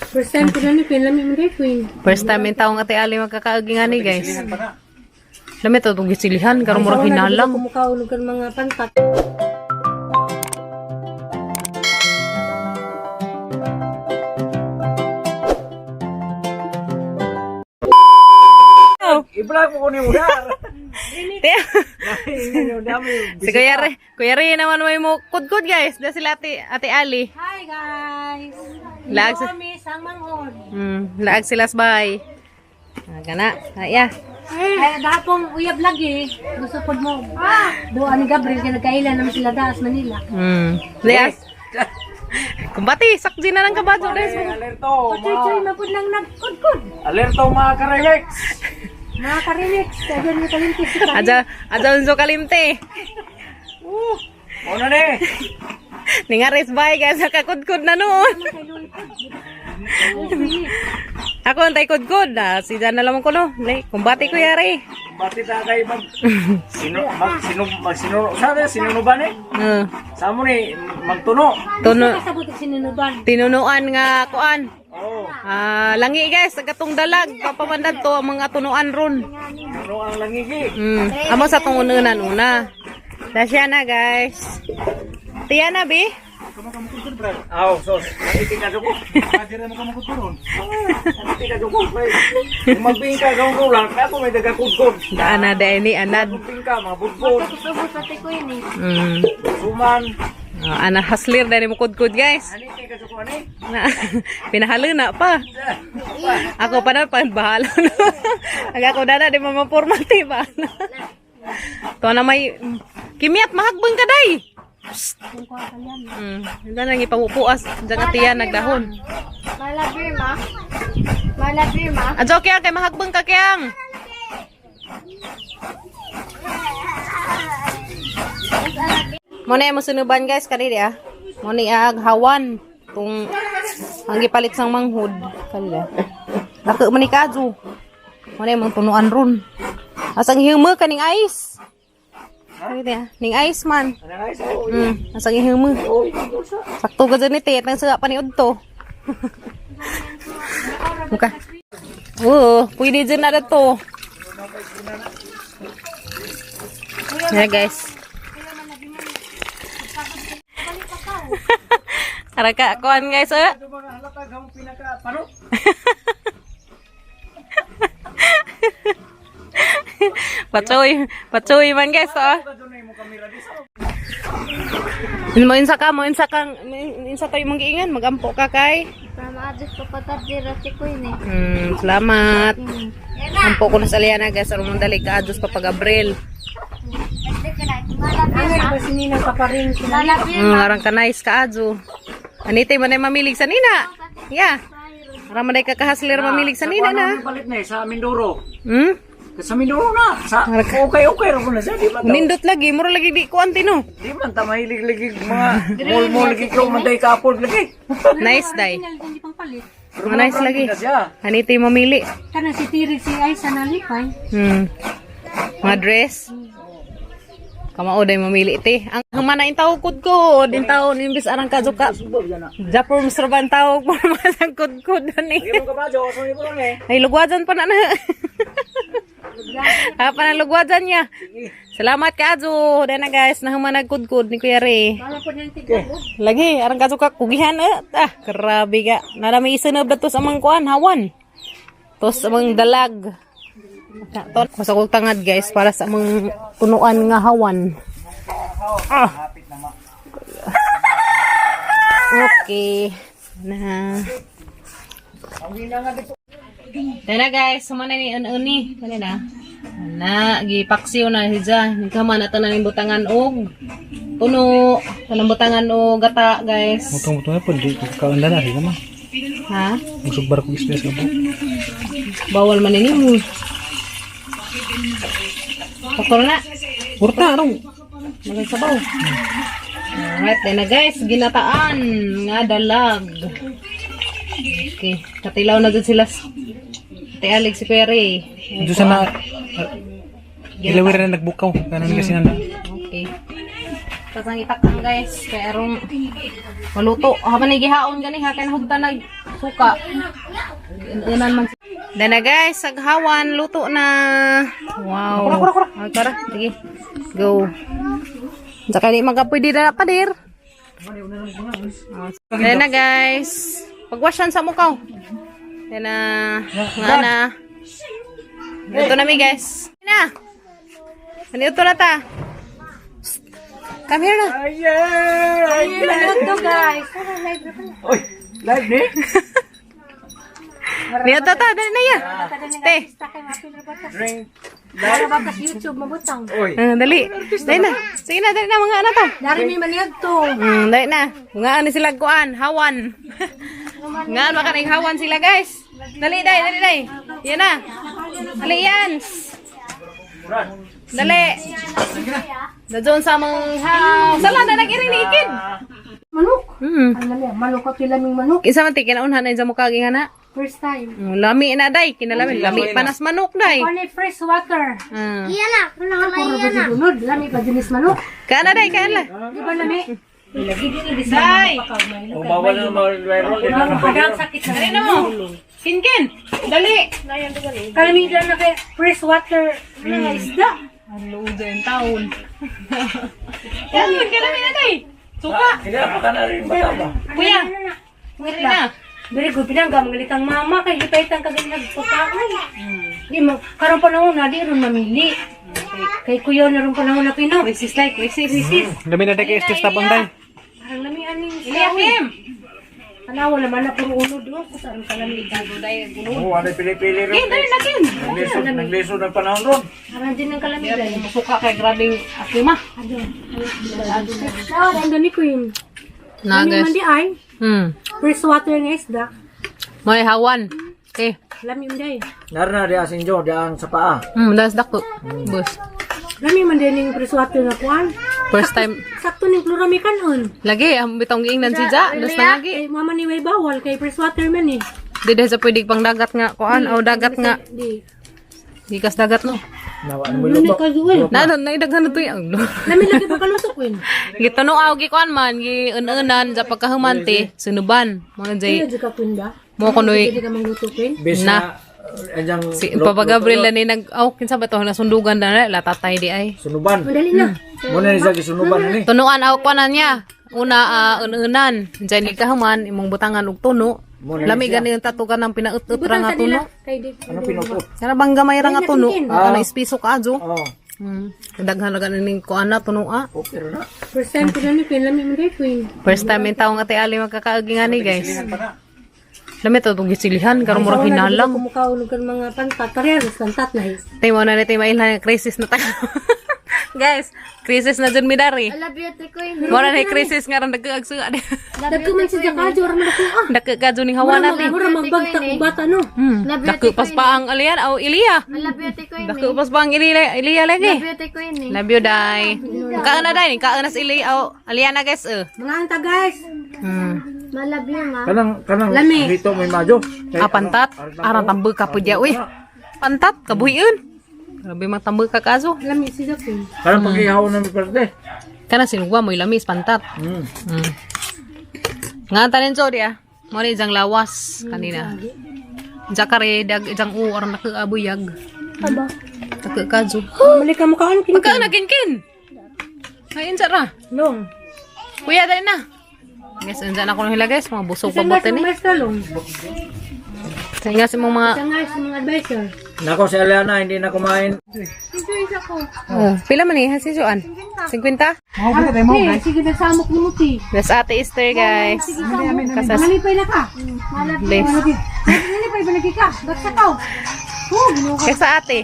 First time ko na ni Queen, lami mo kay Queen. First time yung taong Ate Ali magkakaagi nga ni guys. Lami ito itong gisilihan, karong murag hinalang. Kumukahulog ang mga pantat. I-vlog mo ko ni Udar. Si Kuya Ray naman may mo kudkod guys. Dahil sila Ate Ali. Hi guys! Laag Ito kami sa manghod. Laag sila sabay. Gana. Ay, Ay, dahapong uyab lagi. Gusto po mo. Doon ni Gabriel, kaya nagkailan naman sila Daas, Manila. Lias. Kumbati, sakji na lang kabadyo guys. Alerto. Choy-choy, mapod lang nagkudkod. Alerto mga karemex. Mga karimix, sabi niyo kalimtis ka. Aja unso kalimte. Ano ni? Ningaris bay guys, kakudkod na noon. Ako antay kudkod na. Si Jan na lamang ko no. Kumbati ko yari. Bati ta kay sinunuban eh. Samo ni magtuno. Kasabot sinunuban. Tinunuan nga kuan. Oh, Langi guys, katong dalag papamandad to ang mga tunuan ron. tuno ang langigi. Amo sa tong ununan una. Dasya na guys. Tiya na bi. Aw, sos. Nakiting ka ko. Kadira mo ka magkuturon. Nakiting ka ko. Magbingka gawon lang ako may dagakudkod. Ana da ini anad. Magbingka mabudkod. Kusubot sa tikoy ni. Suman. Ana haslir dari mo kudkod guys. Ani kay ka ko ani? Pinahalo na pa. Ako pa na bahala. Aga ko dana di mamapurmati ba. To na may kimiyat mahagbang ka day. Ito nang ipamupuas. Diyan nga tiyan nagdahon. Malabir ma. Malabir ma. Adjo kaya kay mahagbang ka kayang. Muna yung masunuban guys kanili ah. Muna yung hawan. Itong ang gipalit sang manghud. Kanila. Lako man ni kadyo. Muna yung tunuan ron. Asang hiumo ka ning ice. Kanili ah. Ning ice man. Asang hiumo. Sakto ka dyan ni Tet. Nang saga paniod to. Muka. Pwede dyan na to. Yan guys. Araka kuan guys Pacoy man guys Insa tayo mag-iingan magampo ka kay. Pamaadis pa patad dira si Queen eh. Salamat. Ampo ko na sa liana guys aron dali ka adus pa pag-Abril. Ano ba sinina pa rin sila? Arang ka nice ka adso. Anitay man ay mamilig sa nina. Yeah. Arang man ay kakahaslir mamilig sa nina na. Palit na sa Mindoro. Sa Mindoro na. Sa okay ra ko na sa di ba? Nindot lagi, mura lagi di ko antino. Di man ta mahilig lagi mga mol lagi ko man day kapod lagi. Nice day. Hindi pang palit. Nice lagi. Anitay mamili. Kana si Tirig si Aisa na lipay. Mga dress. Kamao day mamili ite. Ang humana in tawag kudkod, din taon imbis arang kajuka. Japur masraban tawag por masang kudkod ani. Ay lugwajan pa na na. Apa na lugwajan niya. Salamat ka Ajo. Dai na guys, na humana kudkod ni Kuya Ray. Lagi arang kajuka kugihan grabe ka. Narami isunod dato sa amang kuan hawan. Tos amang dalag. Masakog tangad guys para sa mga punuan nga hawan. Okay. Na. Dana guys, sumana ni uni. Kanina. Na gipaksiw na hija. Nikaman ato na ning butangan og puno, kanang butangan og gata guys. Mutong-mutong na po di kaon na rin naman. Ha? Musugbar ko istres ka po. Bawal man ini. Pakor na. Urta arong. Magsabaw. Alright, then na guys, ginataan nga dalag. Okay, katilaw na dun sila. Tialig si Pere. Dito sa na ilawir na nagbukaw. Kanan kasi na. Okay. Tapos ang itakang guys, kaya arong maluto. Habang nagihaon gani ha, kaya nahugta suka. Inan man. Dahil na guys, saghawan, luto na. Wow. Ay, kara, sige. Go. Saka di magkapoy di na padir. Dahil na guys. Pagwasyan sa mukaw. Dahil na. Nga na. Ito na mi guys. Na. Ito na ta. Come here na. Ito guys. Oy, live ni? Ito ta, dahil na yan. Te. Drink. Para ba kas YouTube mabutang. Oy. Dali. Dahil na. Sige na, dali na mga anak ta. Dari may maniyag to. Dahil na. Nga ano sila kuan, hawan. Nga ano makanig hawan sila guys. Dali, dali. Yan na. Dali yan. Dali. Dadyon sa mga house. Sala na nag-irinikid. Manok. Manok ko tilaming manok. Isa man tikin unhan na sa mukha ging ana. First time. Lami na day, kinalami. Lami panas manok day. Ano fresh water. Iya na. Ano nga puro ba sa dunod? Lami pa dinis manok. Kana day, kana. Di ba lami? Ilagi din ni design. Day. O bawal na viral din na. Padang sakit sa Dali na mo. Kinkin. Dali. Kalamidan na kay fresh water na isda. Ano din taon. Yan, kinalami na day. Suka. Hinapa ka na rin bata ba? Kuya. Wait na. Very good. Pinangga, magalitang mama. Kay hipaitan ka ganyan nagputakan. Di mo, karong panahon na, di rin mamili. Kay kuya na rin panahon na pino. Crisis like, crisis. Dami na tayo estes tapang tayo. Parang lamian ni Iliyak him. Kanawa naman na puro ulo doon. Saan kalamidan doon dahil gulo. Oo, ano pili-pili rin. Dali na kin. Nagleso ng panahon ron. Parang din ng kalamidan. Suka kay grabing akima. Ang dami ko yun. Na Ano man guys. di ay? Fresh water nga isda. May hawan. Okay. Lami man di. Narna di asin jo, di ang sa paa. Das dako. Bus. Lami man din yung fresh water na kuhan. First time. Sakto ng kloramikan on. Lagi, ang bitong giingnan si Ja. Das na lagi. Eh, mama ni may bawal kay fresh water man eh. Di dahil sa pwede pang dagat nga. Kuan, o dagat nga. Di. Gikas dagat no. Nawa, ano mo Lami lupa? ka duwel. Naidaghan na to yung. Lami lagi pa kalusok yun. Gito no aw gikuan man. Gi-unan sa pagkahumante. Sunuban. Mga jay. Hindi ka kunda. Mo kunoy. Hindi ka mangluto yun. Bis Na. na, anjang Si Papa Gabriel na ni nag. Oh, kinsa ba to? Nasundugan na la tatay di ay. sunuban. Madali na. Muna ni sa sunuban ni. Tunuan aw kuanan niya. Una ununan. Diyan ni kahuman imong butangan og tuno. Lami gani yung tatugan ng pinaut-ut ra nga tuno. Kay di. Ano pinupot? Kana bang gamay ra nga tuno. Ano ispiso ka ajo. Oo. Daghan ra ganin ning kuan na tuno a. Okay na. First time ko na ni Queen. Lami man kay Queen. First time yung taong ate Ali magkakaagi nga ni guys. Lami to tong gisilihan karon murag hinalang. Kumukaunog kan mga pantat. Pareros pantat na his. Tay mo na ni tay mailhan crisis na tayo. Guys, crisis na dyan midari. Mo na ni crisis nga ron nagkaagsuga. Dagko man si Jakajo. Orang man ako ah. Nagkakadyo ning hawa natin. Mura magbagtak og bata no. Dako pas pa ang alian o Ilia. Dako pas pa ang Ilia lagi. Love you dai. Kaan na dai, kaan na si Ilia o Aliana guys. Mga anta guys. Kanang Lami. dito may madyo. Pantat, arang tambul ka pudya uy. Pantat kabuhiun. Grabe mang tambul ka kaso. Lami si Queen. Kanang paghihaw na mi parte. Kana sinugwa mo ilamis pantat. Nga tanin so dia. Mo ni jang lawas kanina. Jakare dag jang u arang nakaabuyag. Aba. Takakazo. Mali ka mukaan kin. Pagka na kinkin. Kain sa ra. Long. Kuya dali na. Guys, andyan ako nila guys. Mga busog pa Isang guys bote ni. mga estalong. Sa nga si mga... Isang guys mga advisor. Nako si Eliana hindi na kumain. Oh, pila man eh. Si Joan? 50? Eh, sige nagsamok ni Muti. That's Ate Esther guys. Kasas. Malipay na ka. Bless. Malipay ba lagi ka? Bagsa ka. Ginuha. Kesa ate.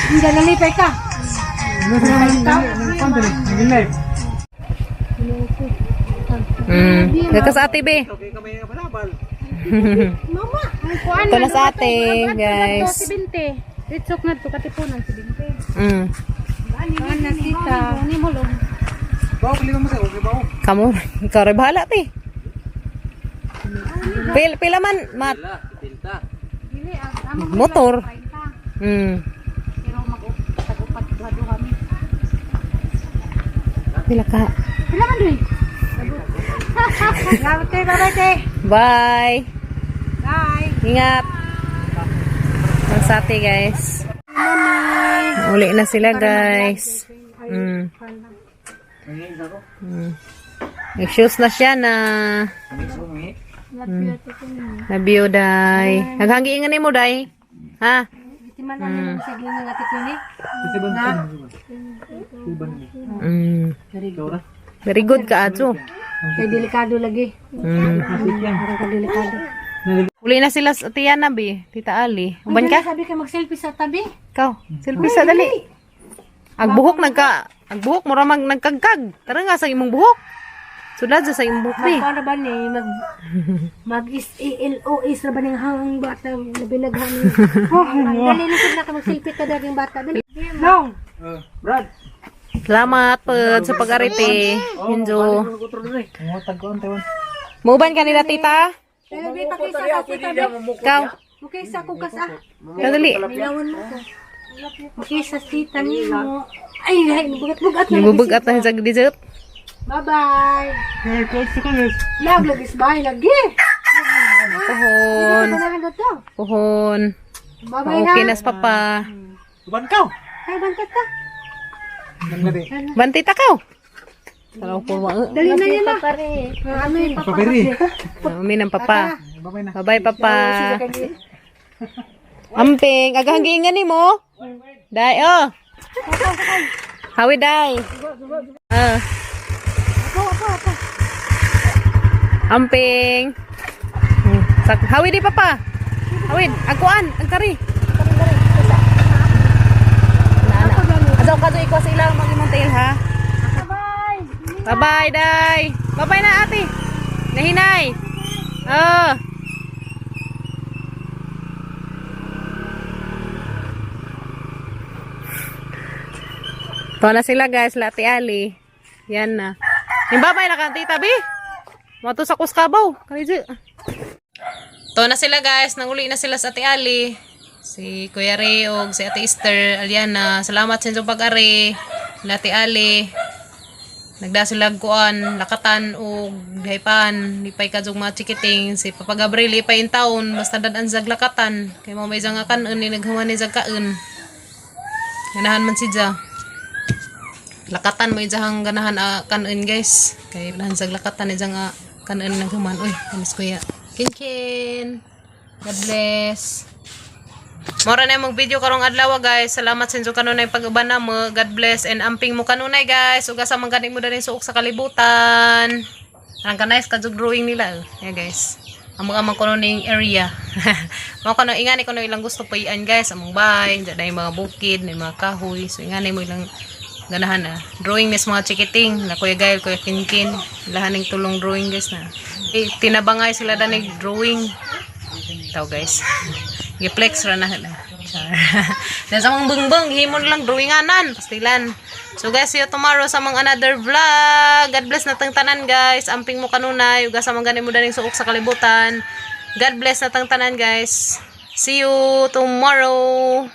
Hindi nalipay ka. Kesa sa ate be. Mama, Ito na sa ate guys. si Binte. Ritsok na to katipunan si Binte. Ano na sita? Ni mo long. Kamu, ikaw rin bahala te. Pila man, mat. Motor. Pero mag-upat-upat kami. Pila ka. Pila man doy? Salamat tayo, bye-bye tayo. Bye. Bye. Ingat. Magsati guys. Uli na sila guys. Mm. Nag-shoes na siya na. Nabiyo day. Naghanggiingan ni mo day. Ha? Itiman namin sa gini nga tikuni. Very good ka Adjo. Kaya delikado lagi. Parang delikado. Uli na sila sa Tiana bi. Tita Ali. Uban ka? Sabi ka mag-selfie sa tabi. Ikaw. Selfie sa dali. Agbuhok mura nagkagkag. Tara nga sa imong buhok. Sudad sa imong buhok bi. Para ba ni mag-is-ELOS na ba ng hang bata na binaghan niya? Dali na sila ka mag-selfie ka dagang bata. Dali. Long. Brad. Salamat po sa pag-aripi. Hinjo. Muban ka nila tita? Sabi pakisa ka sa tabi. Ikaw. Makisa ko kas ah. Dali. Nilawan mo ko. Makisa si tani mo. Ay, bugat-bugat na. Nibubugat na sa dessert. Bye-bye. Lag lagis bye lagi. Pohon. Panahan na to. Pohon. Bye-bye na. Okay na sa papa. Uban ka. Ay, bantat ka. Banti takaw. Kalau po Dali na yan na. Ano yung papari? Umi ng papa. Babay na. Bye-bye papa. Amping, agahanggiingan ni mo. Day, oh. Hawi day. Amping. Hawi di papa. Hawid, agkuan, agkari. Asaw ka to ikwas ilang mag-imantail ha. Bye-bye, day. Bye-bye na ate. Nahinay. Oh. Ito na sila guys, Lati Ali. Yan na. Yung babay na ka, tita B. Mato sa kuskabaw. Kanidyo. Ito na sila guys, nanguli na sila sa Ate Ali. Si Kuya Reog, si Ate Esther, Aliana. Salamat sa inyong pag-ari. Lati Ali. Nagda sila kuan, lakatan o gaypan. Lipay ka mga chikiting. Si Papa Gabriel, lipay in taon. Basta dadaan zag lakatan. Kaya mo may zang kanon, ni naghaman ni zag kaon. Ganahan man si Ja. Lakatan mo ijahang ganahan kanon guys. Kaya ganahan zag lakatan ijang kanon naghaman. Uy, kamis kuya. Kin. God bless. Mora na yung video karong adlaw guys. Salamat sa inyo kanunay pag-uban na mo. God bless and amping mo kanunay guys. Uga sa mga mo din suok sa kalibutan. Ang kanais kajug drawing nila. Yeah guys. Among kuno area. Mo kuno ingani kuno ilang gusto pa iyan guys. Among bahay, diyan na yung mga bukid, na mga kahoy. So ingani mo ilang ganahan drawing mis mga chikiting na Kuya Gael, Kuya Kinkin. Lahan ng tulong drawing guys na. Tinabangay sila danig drawing. Ito guys. Giplex ra na. Dan sa mga bungbong, himon lang drawinganan, pastilan. So guys, see you tomorrow sa mga another vlog. God bless na tang tanan guys. Amping mo kanunay, uga sa mga ganin mo daning suok sa kalibutan. God bless na tang tanan guys. See you tomorrow.